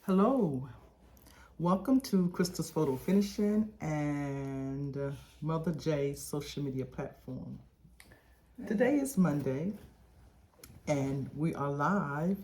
Hello, welcome to Crystal's Photo Finishing and Mother J's social media platform. Today is Monday and we are live,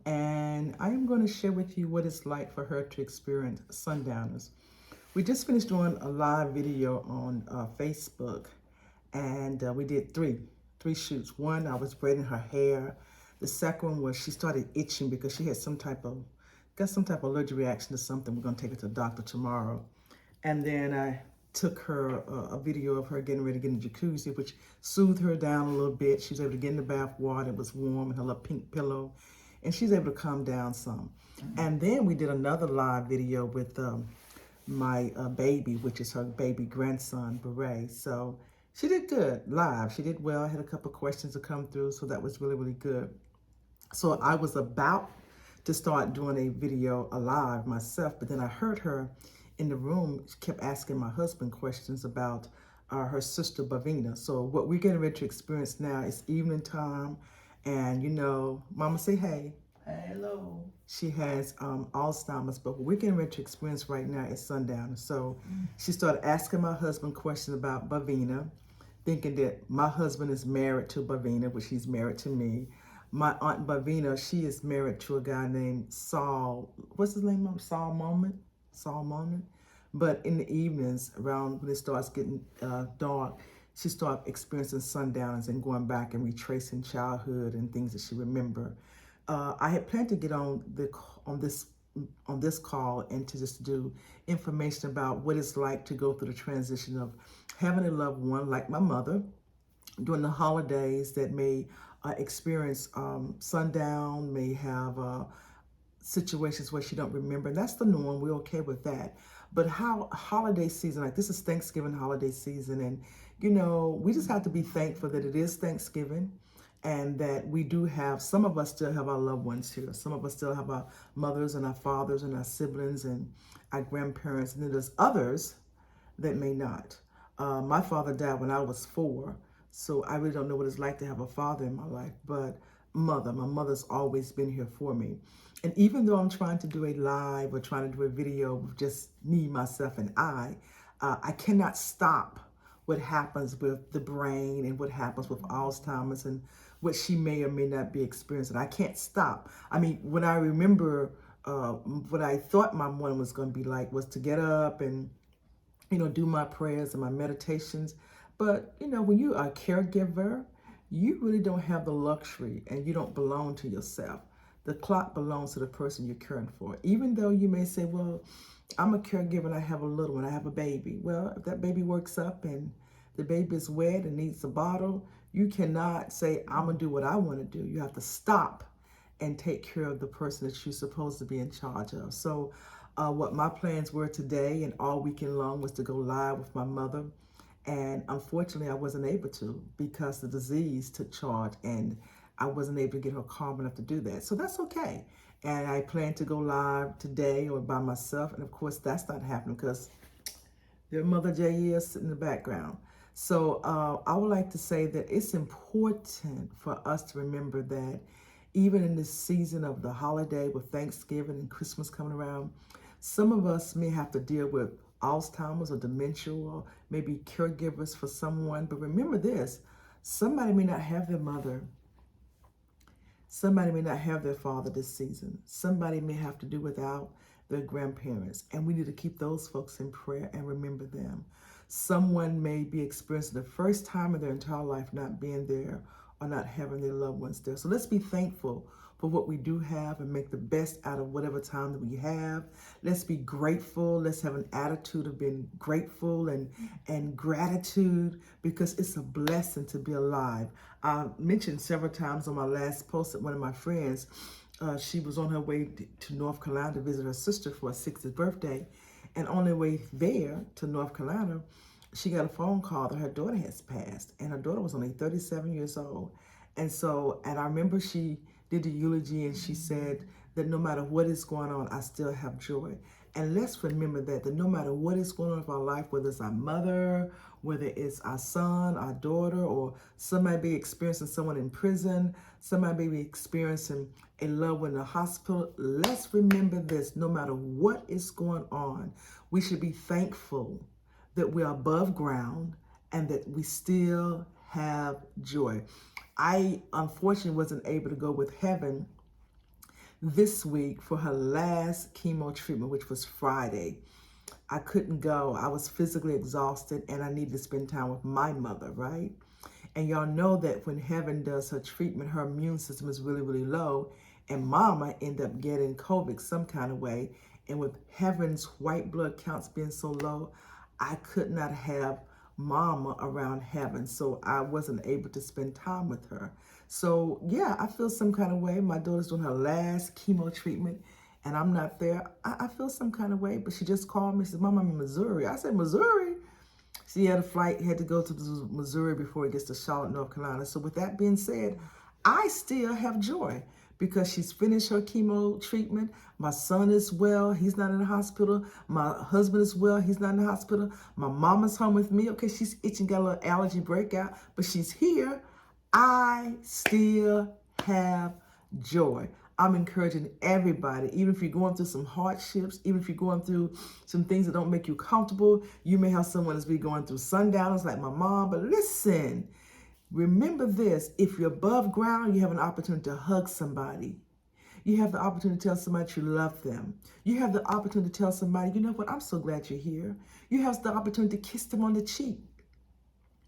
and I am going to share with you what it's like for her to experience sundowners. We just finished doing a live video on Facebook, and we did three shoots. One, I was braiding her hair. The second one was she started itching because she had got some type of allergic reaction to something. We're gonna take her to the doctor tomorrow. And then I took her a video of her getting ready to get in the jacuzzi, which soothed her down a little bit. She was able to get in the bath water. It was warm and her little pink pillow, and she's able to calm down some. And then we did another live video with my baby, which is her baby grandson, Beret. So she did good live. She did well. I had a couple questions to come through, so that was really, really good. So I was about to start doing a video alive myself, but then I heard her in the room. She kept asking my husband questions about her sister Bavina. So what we're getting ready to experience now is evening time, and Mama say hey. Hello. She has Alzheimer's, but what we're getting ready to experience right now is sundown. So she started asking my husband questions about Bavina, thinking that my husband is married to Bavina, which he's married to me. My aunt Bavina, she is married to a guy named Saul. What's his name? Saul Moment. Saul Moment. But in the evenings, around when it starts getting dark, she started experiencing sundowns and going back and retracing childhood and things that she remembered. I had planned to get on this call and to just do information about what it's like to go through the transition of having a loved one like my mother during the holidays that may experience sundown, may have situations where she don't remember. And that's the norm. We're okay with that. But how holiday season, like this is Thanksgiving holiday season, and we just have to be thankful that it is Thanksgiving, and that we do have, some of us still have our loved ones here. Some of us still have our mothers and our fathers and our siblings and our grandparents, and then there's others that may not. My father died when I was 4, so I really don't know what it's like to have a father in my life, but my mother's always been here for me. And even though I'm trying to do a live or trying to do a video with just me, myself, and I cannot stop what happens with the brain and what happens with Alzheimer's and what she may or may not be experiencing. I can't stop. I mean, when I remember what I thought my morning was going to be like was to get up and do my prayers and my meditations. But, when you are a caregiver, you really don't have the luxury, and you don't belong to yourself. The clock belongs to the person you're caring for. Even though you may say, well, I'm a caregiver and I have a little one, I have a baby. Well, if that baby wakes up and the baby is wet and needs a bottle, you cannot say, I'm going to do what I want to do. You have to stop and take care of the person that you're supposed to be in charge of. So what my plans were today and all weekend long was to go live with my mother. And unfortunately, I wasn't able to because the disease took charge and I wasn't able to get her calm enough to do that. So that's okay. And I plan to go live today or by myself. And of course, that's not happening because their Mother J is sitting in the background. So I would like to say that it's important for us to remember that even in this season of the holiday with Thanksgiving and Christmas coming around, some of us may have to deal with Alzheimer's or dementia or maybe caregivers for someone. But remember this, somebody may not have their mother. Somebody may not have their father this season. Somebody may have to do without their grandparents. And we need to keep those folks in prayer and remember them. Someone may be experiencing the first time in their entire life not being there or not having their loved ones there. So let's be thankful for what we do have and make the best out of whatever time that we have. Let's be grateful. Let's have an attitude of being grateful and gratitude, because it's a blessing to be alive. I mentioned several times on my last post that one of my friends, she was on her way to North Carolina to visit her sister for her 60th birthday. And on her way there to North Carolina, she got a phone call that her daughter has passed, and her daughter was only 37 years old. And I remember she did the eulogy and she said that no matter what is going on, I still have joy. And let's remember that no matter what is going on in our life, whether it's our mother, whether it's our son, our daughter, or somebody be experiencing someone in prison, somebody be experiencing a loved one in the hospital, let's remember this: no matter what is going on, we should be thankful that we're above ground and that we still have joy. I unfortunately wasn't able to go with Heaven this week for her last chemo treatment, which was Friday. I couldn't go. I was physically exhausted and I needed to spend time with my mother, right? And y'all know that when Heaven does her treatment, her immune system is really, really low. And Mama ended up getting COVID some kind of way. And with Heaven's white blood counts being so low, I could not have Mama around Heaven. So I wasn't able to spend time with her. So yeah, I feel some kind of way. My daughter's doing her last chemo treatment and I'm not there. I feel some kind of way, but she just called me and said, Mom, I'm in Missouri. I said, Missouri? She had a flight, had to go to Missouri before it gets to Charlotte, North Carolina. So with that being said, I still have joy because she's finished her chemo treatment. My son is well. He's not in the hospital. My husband is well. He's not in the hospital. My mama's home with me. Okay, she's itching, got a little allergy breakout, but she's here. I still have joy. I'm encouraging everybody, even if you're going through some hardships, even if you're going through some things that don't make you comfortable, you may have someone that's be going through sundowners like my mom, but listen, remember this: if you're above ground, you have an opportunity to hug somebody. You have the opportunity to tell somebody you love them. You have the opportunity to tell somebody, you know what, I'm so glad you're here. You have the opportunity to kiss them on the cheek.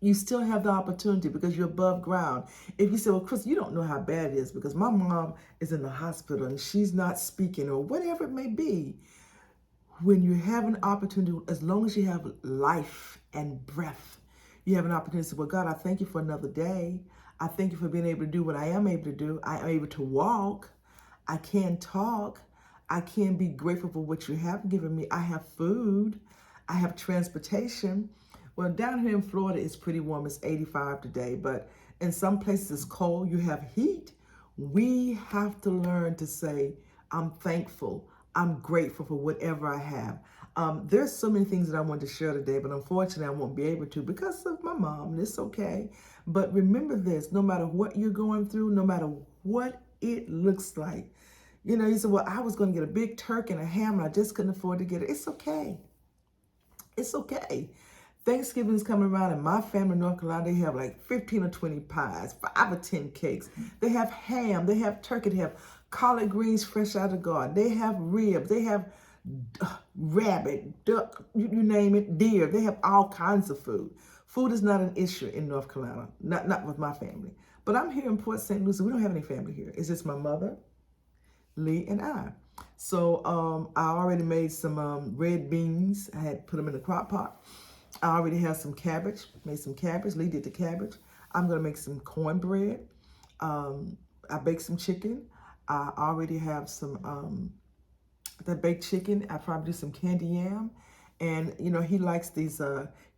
You still have the opportunity because you're above ground. If you say, well, Chris, you don't know how bad it is because my mom is in the hospital and she's not speaking or whatever it may be. When you have an opportunity, as long as you have life and breath, you have an opportunity to say, well, God, I thank you for another day. I thank you for being able to do what I am able to do. I am able to walk. I can talk. I can be grateful for what you have given me. I have food. I have transportation. Well, down here in Florida, it's pretty warm. It's 85 today, but in some places it's cold. You have heat. We have to learn to say, I'm thankful. I'm grateful for whatever I have. There's so many things that I want to share today, but unfortunately I won't be able to because of my mom, and it's okay. But remember this: no matter what you're going through, no matter what it looks like, you said, well, I was going to get a big turkey and a ham and I just couldn't afford to get it. It's okay. It's okay. Thanksgiving is coming around, and my family in North Carolina, they have like 15 or 20 pies, 5 or 10 cakes. They have ham, they have turkey, they have collard greens fresh out of the garden. They have ribs, they have rabbit, duck, you name it, deer. They have all kinds of food. Food is not an issue in North Carolina, not with my family. But I'm here in Port St. Lucie. We don't have any family here. It's just my mother, Lee, and I. So I already made some red beans. I had put them in the crock pot. I already have some cabbage, made some cabbage. Lee did the cabbage. I'm going to make some cornbread. I baked some chicken. I already have some that baked chicken. I probably do some candy yam. And, he likes these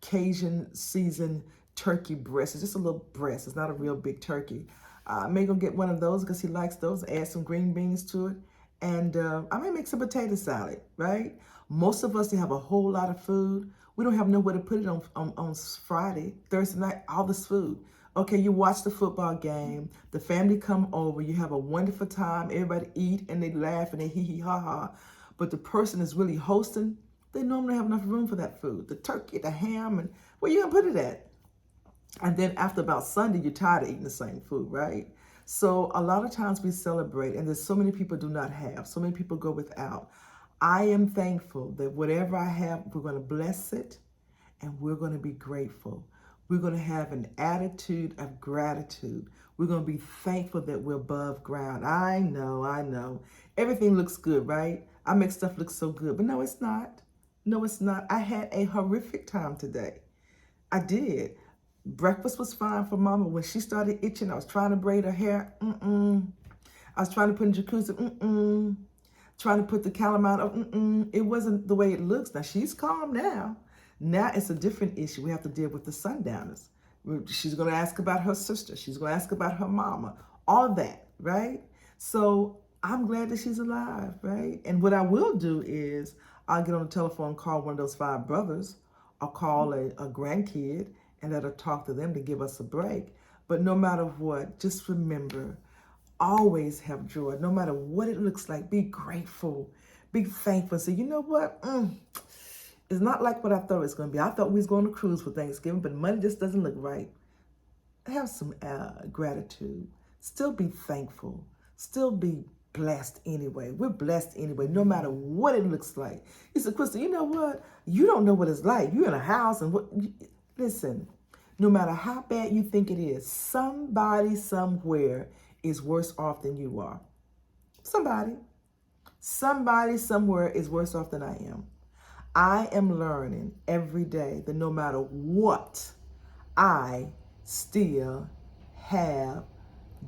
Cajun seasoned turkey breasts. It's just a little breast. It's not a real big turkey. I may go get one of those because he likes those. Add some green beans to it. And I may make some potato salad, right? Most of us, they have a whole lot of food. We don't have nowhere to put it on Friday, Thursday night, all this food. Okay, you watch the football game, the family come over, you have a wonderful time, everybody eat and they laugh and they hee hee ha ha. But the person is really hosting, they normally have enough room for that food. The turkey, the ham, and where you gonna put it at? And then after about Sunday, you're tired of eating the same food, right? So a lot of times we celebrate, and there's so many people do not have, so many people go without. I am thankful that whatever I have, we're going to bless it and we're going to be grateful. We're going to have an attitude of gratitude. We're going to be thankful that we're above ground. I know. Everything looks good, right? I make stuff look so good, but no, it's not. No, it's not. I had a horrific time today. I did. Breakfast was fine for Mama. When she started itching, I was trying to braid her hair. I was trying to put in jacuzzi. Trying to put the calamine. It wasn't the way it looks. Now, she's calm now. Now it's a different issue. We have to deal with the sundowners. She's going to ask about her sister. She's going to ask about her mama. All of that, right? So I'm glad that she's alive, right? And what I will do is I'll get on the telephone, call one of those 5 brothers, or call a grandkid and let her talk to them to give us a break. But no matter what, just remember, always have joy, no matter what it looks like. Be grateful, be thankful. Say, you know what? It's not like what I thought it was going to be. I thought we was going to cruise for Thanksgiving, but money just doesn't look right. Have some gratitude. Still be thankful. Still be blessed anyway. We're blessed anyway, no matter what it looks like. He said, Crystal, you know what? You don't know what it's like. You're in a house and listen, no matter how bad you think it is, somebody somewhere is worse off than you are. Somebody somewhere is worse off than I am. I am learning every day that no matter what, I still have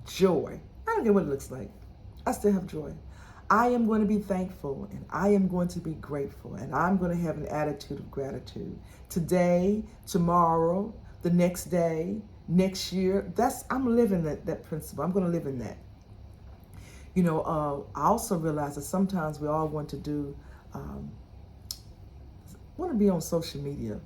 joy. I don't care what it looks like. I still have joy. I am going to be thankful, and I am going to be grateful, and I'm going to have an attitude of gratitude. Today, tomorrow, the next day, next year, I'm living that principle. I'm going to live in that. You know, I also realize that sometimes we all want to be on social media.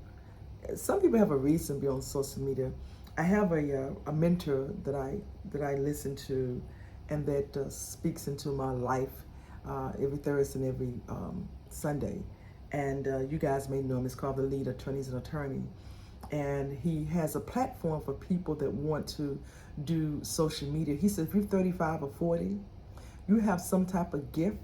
Some people have a reason to be on social media. I have a mentor that I listen to, and that speaks into my life every Thursday and every Sunday. And you guys may know him. It's called the Lead Attorneys and Attorney. And he has a platform for people that want to do social media. He said, if you're 35 or 40, you have some type of gift,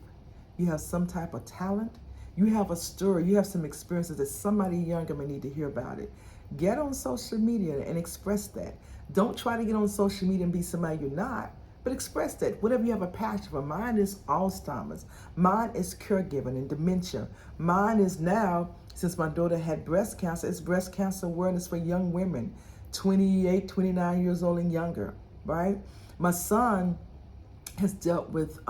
you have some type of talent, you have a story, you have some experiences that somebody younger may need to hear about it. Get on social media and express that. Don't try to get on social media and be somebody you're not, but express that. Whatever you have a passion for. Mine is Alzheimer's. Mine is caregiving and dementia. Mine is now, since my daughter had breast cancer, it's breast cancer awareness for young women, 28, 29 years old and younger, right? My son has dealt with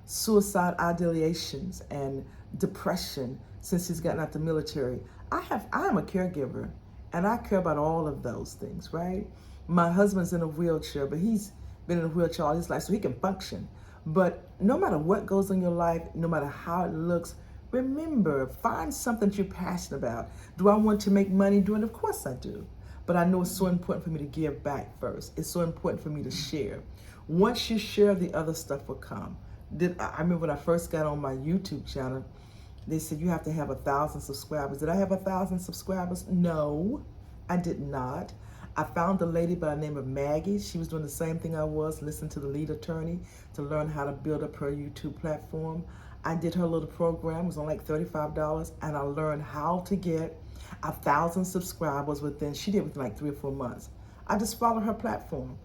suicide ideations and depression since he's gotten out the military. I am a caregiver, and I care about all of those things, right? My husband's in a wheelchair, but he's been in a wheelchair all his life, so he can function. But no matter what goes on in your life, no matter how it looks, remember, find something that you're passionate about. Do I want to make money doing it? Of course I do. But I know it's so important for me to give back first. It's so important for me to share. Once you share, the other stuff will come. I remember when I first got on my YouTube channel, they said you have to have 1,000 subscribers. Did I have 1,000 subscribers? No, I did not. I found a lady by the name of Maggie. She was doing the same thing I was, listening to the Lead Attorney to learn how to build up her YouTube platform. I did her little program. It was only like $35, and I learned how to get 1,000 subscribers within like 3 or 4 months. I just followed her platform.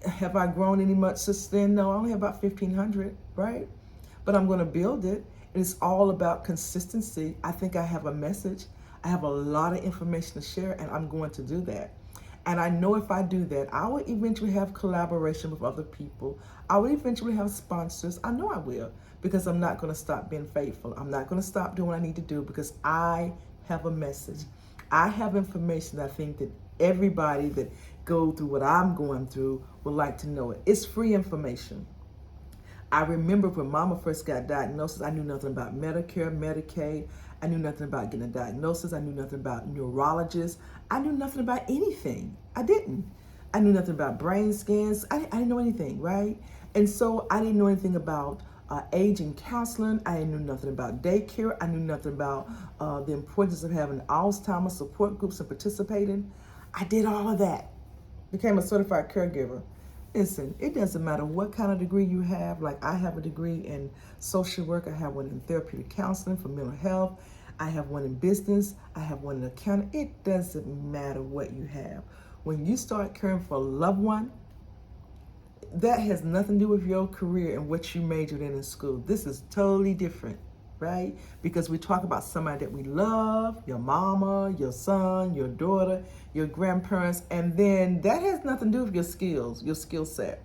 Have I grown any much since then? No, I only have about 1,500, right? But I'm going to build it. And it's all about consistency. I think I have a message. I have a lot of information to share, and I'm going to do that. And I know if I do that, I will eventually have collaboration with other people. I will eventually have sponsors. I know I will, because I'm not going to stop being faithful. I'm not going to stop doing what I need to do, because I have a message. I have information that I think that everybody that go through what I'm going through would like to know it. It's free information. I remember when Mama first got diagnosed, I knew nothing about Medicare, Medicaid. I knew nothing about getting a diagnosis. I knew nothing about neurologists. I knew nothing about anything. I didn't. I knew nothing about brain scans. I didn't know anything, right? And so I didn't know anything about aging counseling. I knew nothing about daycare. I knew nothing about the importance of having Alzheimer's support groups and participating. I did all of that. Became a certified caregiver. Listen, it doesn't matter what kind of degree you have. Like, I have a degree in social work. I have one in therapeutic counseling for mental health. I have one in business. I have one in accounting. It doesn't matter what you have. When you start caring for a loved one, that has nothing to do with your career and what you majored in school. This is totally different, right? Because we talk about somebody that we love, your mama, your son, your daughter, your grandparents, and then that has nothing to do with your skills, your skill set.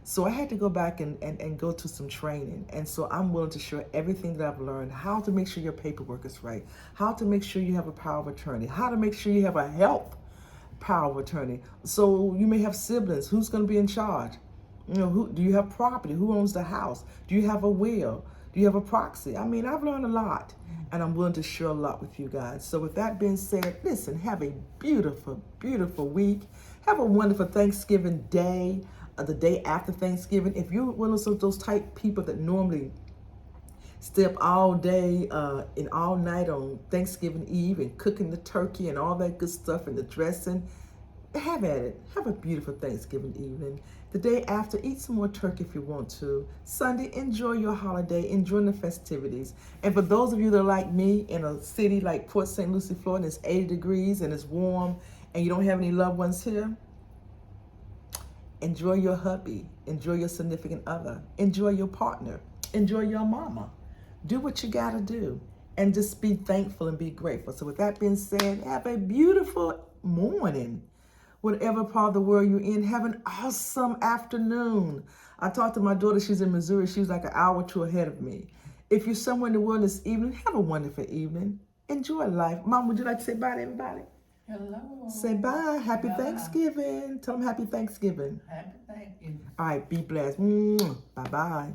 So I had to go back and go to some training. And so I'm willing to share everything that I've learned, how to make sure your paperwork is right, how to make sure you have a power of attorney, how to make sure you have a health power of attorney. So you may have siblings. Who's going to be in charge? You know, do you have property? Who owns the house? Do you have a will? Do you have a proxy? I mean, I've learned a lot, and I'm willing to share a lot with you guys. So with that being said, listen, have a beautiful, beautiful week. Have a wonderful Thanksgiving day, the day after Thanksgiving. If you're one of those type people that normally stay up all day and all night on Thanksgiving Eve and cooking the turkey and all that good stuff and the dressing, have at it. Have a beautiful Thanksgiving evening. The day after, eat some more turkey if you want to. Sunday, enjoy your holiday, enjoy the festivities. And for those of you that are like me in a city like Port St. Lucie, Florida, and it's 80 degrees and it's warm and you don't have any loved ones here, enjoy your hubby, enjoy your significant other, enjoy your partner, enjoy your mama. Do what you gotta do and just be thankful and be grateful. So with that being said, have a beautiful morning. Whatever part of the world you're in, have an awesome afternoon. I talked to my daughter, she's in Missouri, she's like an hour or two ahead of me. If you're somewhere in the world this evening, have a wonderful evening. Enjoy life. Mom, would you like to say bye to everybody? Hello. Say bye. Happy Bye. Thanksgiving. Tell them happy Thanksgiving. Happy Thanksgiving. All right, be blessed. Bye-bye.